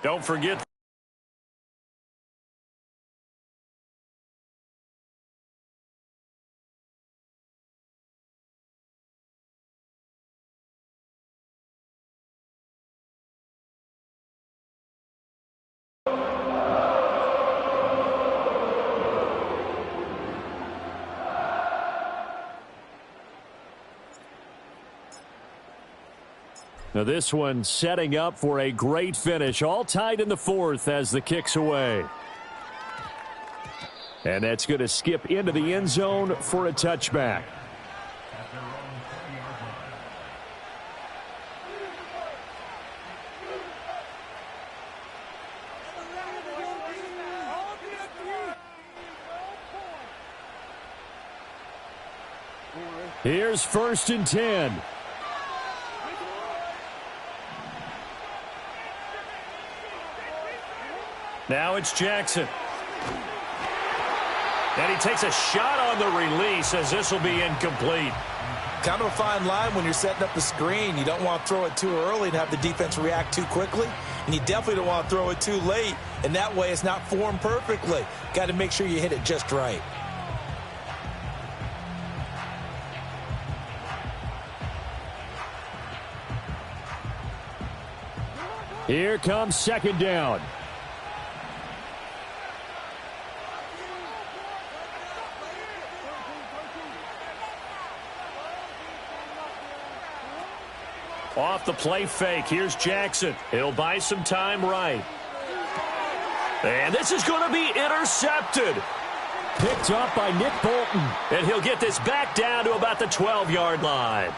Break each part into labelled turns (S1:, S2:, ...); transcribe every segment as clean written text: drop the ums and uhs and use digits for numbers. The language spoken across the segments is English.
S1: Don't forget. Now this one setting up for a great finish. All tied in the fourth as the kick's away. And that's going to skip into the end zone for a touchback. Here's 1st and 10. Now it's Jackson. And he takes a shot on the release as this will be incomplete.
S2: Kind of a fine line when you're setting up the screen. You don't want to throw it too early and have the defense react too quickly. And you definitely don't want to throw it too late. And that way it's not formed perfectly. Got to make sure you hit it just right.
S1: Here comes 2nd down. Off the play fake, here's Jackson. He'll buy some time right. And this is going to be intercepted. Picked up by Nick Bolton. And he'll get this back down to about the 12-yard line.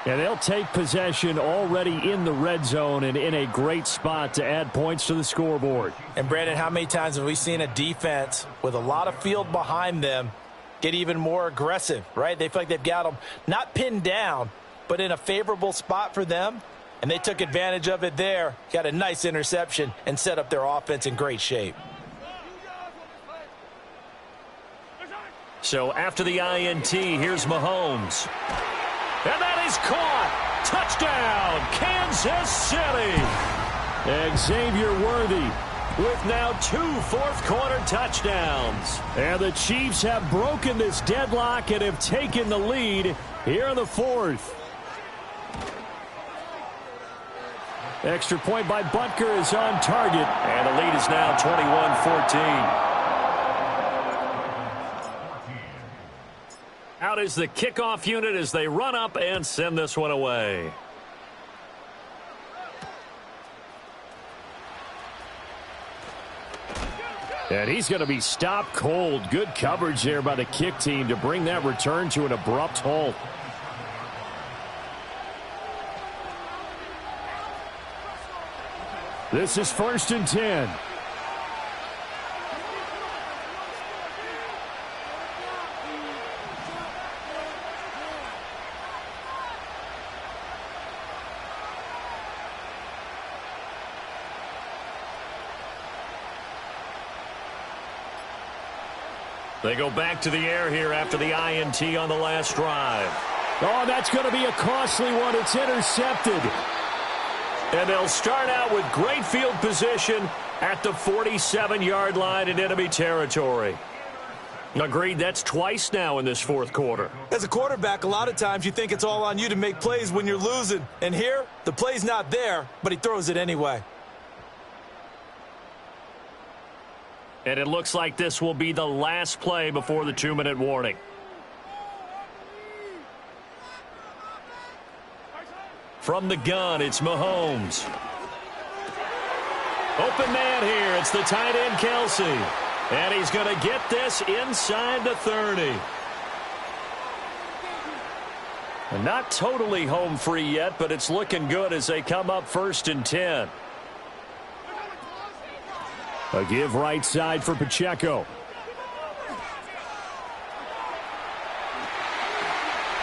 S1: And they'll take possession already in the red zone and in a great spot to add points to the scoreboard.
S2: And, Brandon, how many times have we seen a defense with a lot of field behind them get even more aggressive, right? They feel like they've got them not pinned down, but in a favorable spot for them, and they took advantage of it there. Got a nice interception and set up their offense in great shape.
S1: So after the INT, here's Mahomes. And that is caught. Touchdown, Kansas City. Xavier Worthy with now 2 fourth-quarter touchdowns. And the Chiefs have broken this deadlock and have taken the lead here in the fourth. Extra point by Butker is on target. And the lead is now 21-14. Out is the kickoff unit as they run up and send this one away. And he's going to be stopped cold. Good coverage there by the kick team to bring that return to an abrupt halt. This is 1st and 10. They go back to the air here after the INT on the last drive. Oh, that's going to be a costly one. It's intercepted. And they'll start out with great field position at the 47-yard line in enemy territory. Agreed, that's twice now in this fourth quarter.
S2: As a quarterback, a lot of times you think it's all on you to make plays when you're losing. And here, the play's not there, but he throws it anyway.
S1: And it looks like this will be the last play before the 2-minute warning. From the gun, it's Mahomes. Open man here. It's the tight end, Kelsey. And he's going to get this inside the 30. And not totally home free yet, but it's looking good as they come up 1st and 10. A give right side for Pacheco.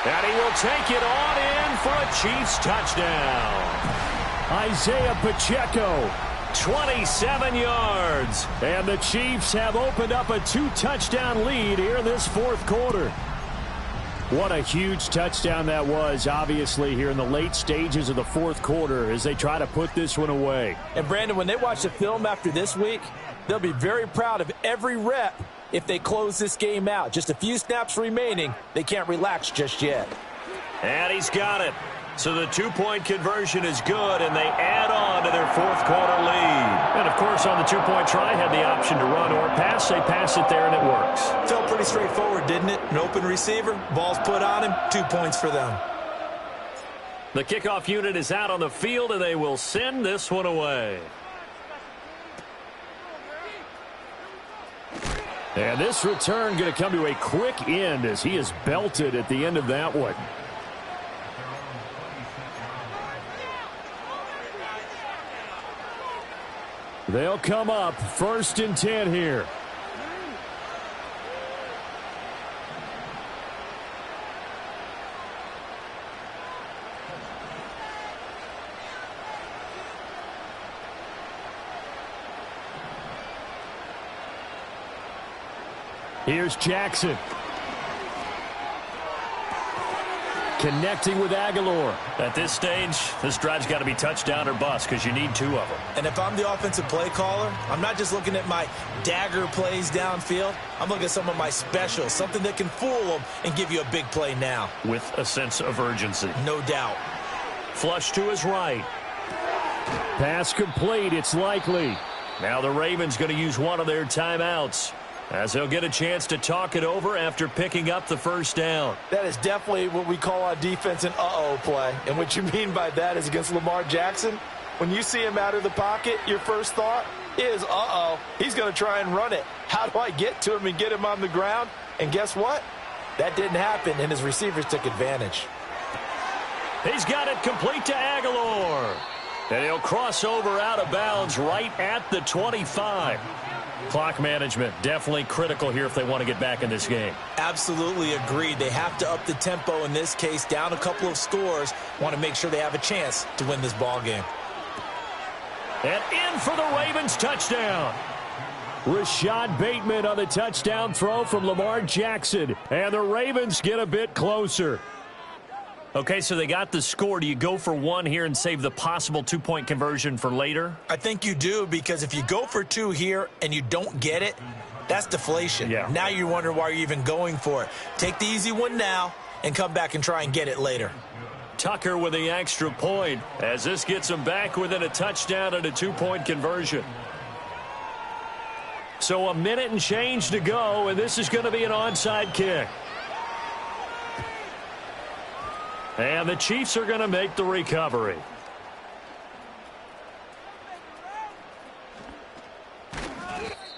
S1: And he will take it on in for a Chiefs touchdown. Isaiah Pacheco, 27 yards. And the Chiefs have opened up a 2-touchdown lead here in this fourth quarter. What a huge touchdown that was, obviously, here in the late stages of the fourth quarter as they try to put this one away.
S2: And, Brandon, when they watch the film after this week, they'll be very proud of every rep if they close this game out. Just a few snaps remaining. They can't relax just yet.
S1: And he's got it. So the two-point conversion is good, and they add on to their fourth quarter lead. And, of course, on the two-point try, had the option to run or pass. They pass it there, and it works.
S2: Felt pretty straightforward, didn't it? An open receiver, ball's put on him, 2 points for them.
S1: The kickoff unit is out on the field, and they will send this one away. And this return going to come to a quick end as he is belted at the end of that one. They'll come up 1st and 10 here. Here's Jackson. Connecting with Aguilar. At this stage, this drive's got to be touchdown or bust because you need 2 of them.
S2: And if I'm the offensive play caller, I'm not just looking at my dagger plays downfield. I'm looking at some of my specials, something that can fool them and give you a big play now.
S1: With a sense of urgency.
S2: No doubt.
S1: Flush to his right. Pass complete, it's likely. Now the Ravens going to use one of their timeouts, as they'll get a chance to talk it over after picking up the first down.
S2: That is definitely what we call on defense an uh-oh play. And what you mean by that is against Lamar Jackson, when you see him out of the pocket, your first thought is, uh-oh, he's going to try and run it. How do I get to him and get him on the ground? And guess what? That didn't happen, and his receivers took advantage.
S1: He's got it complete to Aguilar. And he'll cross over out of bounds right at the 25. Clock management definitely critical here if they want to get back in this game.
S2: Absolutely agreed. They have to up the tempo in this case, down a couple of scores. Want to make sure they have a chance to win this ball game.
S1: And in for the Ravens touchdown. Rashad Bateman on the touchdown throw from Lamar Jackson. And the Ravens get a bit closer. Okay, so they got the score. Do you go for 1 here and save the possible 2-point conversion for later?
S2: I think you do, because if you go for 2 here and you don't get it, that's deflation.
S1: Yeah.
S2: Now you wonder why you're even going for it. Take the easy one now and come back and try and get it later.
S1: Tucker with the extra point as this gets them back within a touchdown and a 2-point conversion. So a minute and change to go, and this is going to be an onside kick. And the Chiefs are going to make the recovery.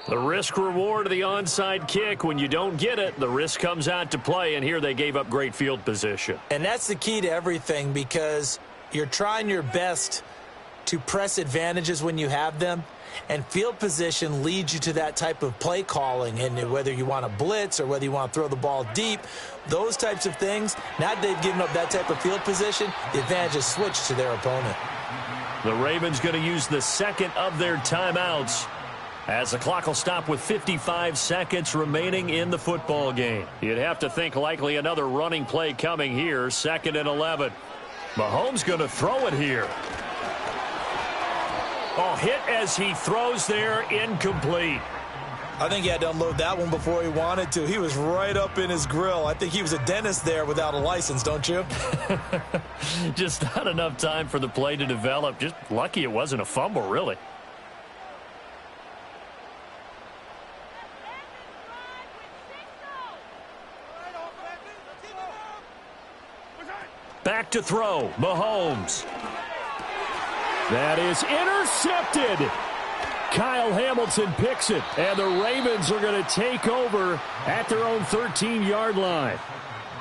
S1: The risk-reward of the onside kick. When you don't get it, the risk comes out to play, and here they gave up great field position.
S2: And that's the key to everything, because you're trying your best to press advantages when you have them, and field position leads you to that type of play calling. And whether you want to blitz or whether you want to throw the ball deep, those types of things, now that they've given up that type of field position, the advantage is switched to their opponent.
S1: The Ravens going to use the second of their timeouts, as the clock will stop with 55 seconds remaining in the football game. You'd have to think likely another running play coming here, 2nd and 11. Mahomes going to throw it here. Oh, hit as he throws there, incomplete.
S2: I think he had to unload that one before he wanted to. He was right up in his grill. I think he was a dentist there without a license, don't you?
S1: Just not enough time for the play to develop. Just lucky it wasn't a fumble, really. Back to throw, Mahomes. That is intercepted. Kyle Hamilton picks it, and the Ravens are going to take over at their own 13-yard line.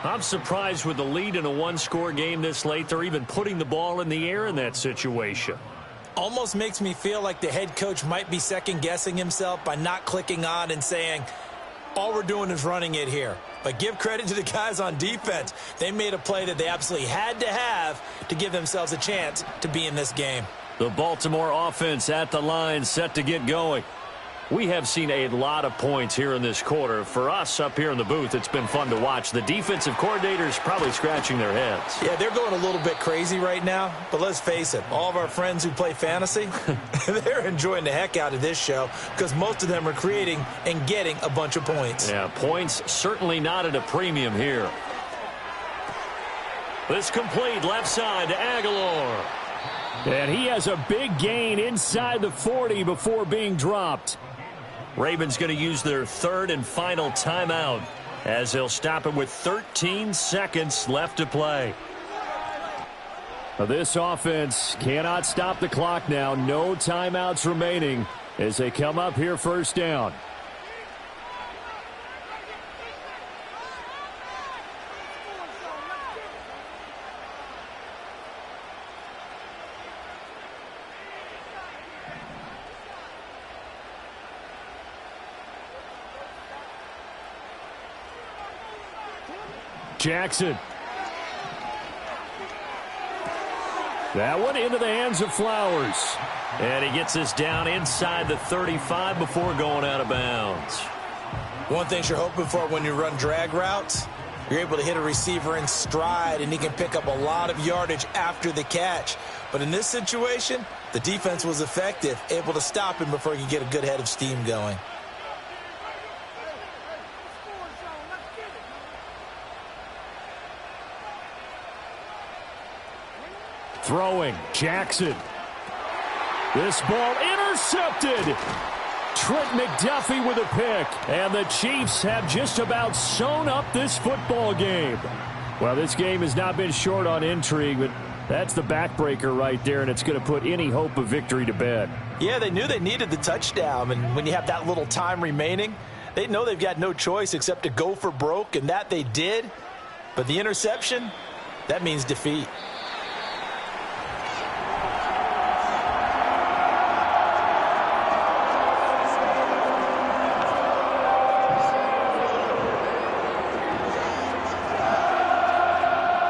S1: I'm surprised with the lead in a one-score game this late. They're even putting the ball in the air in that situation.
S2: Almost makes me feel like the head coach might be second-guessing himself by not clicking on and saying, all we're doing is running it here. But give credit to the guys on defense. They made a play that they absolutely had to have to give themselves a chance to be in this game.
S1: The Baltimore offense at the line, set to get going. We have seen a lot of points here in this quarter. For us up here in the booth, it's been fun to watch. The defensive coordinators probably scratching their heads.
S2: Yeah, they're going a little bit crazy right now, but let's face it, all of our friends who play fantasy, they're enjoying the heck out of this show because most of them are creating and getting a bunch of points.
S1: Yeah, points certainly not at a premium here. This complete left side to Aguilar.
S3: And he has a big gain inside the 40 before being dropped.
S1: Ravens going to use their third and final timeout as they'll stop him with 13 seconds left to play.
S3: This offense cannot stop the clock now. No timeouts remaining as they come up here first down. Jackson. That one into the hands of Flowers.
S1: And he gets this down inside the 35 before going out of bounds.
S2: One thing you're hoping for when you run drag routes, you're able to hit a receiver in stride, and he can pick up a lot of yardage after the catch. But in this situation, the defense was effective, able to stop him before he could get a good head of steam going.
S3: Throwing, Jackson. This ball intercepted. Trent McDuffie with a pick. And the Chiefs have just about sewn up this football game. Well, this game has not been short on intrigue, but that's the backbreaker right there, and it's going to put any hope of victory to bed.
S2: Yeah, they knew they needed the touchdown, and when you have that little time remaining, they know they've got no choice except to go for broke, and that they did. But the interception, that means defeat.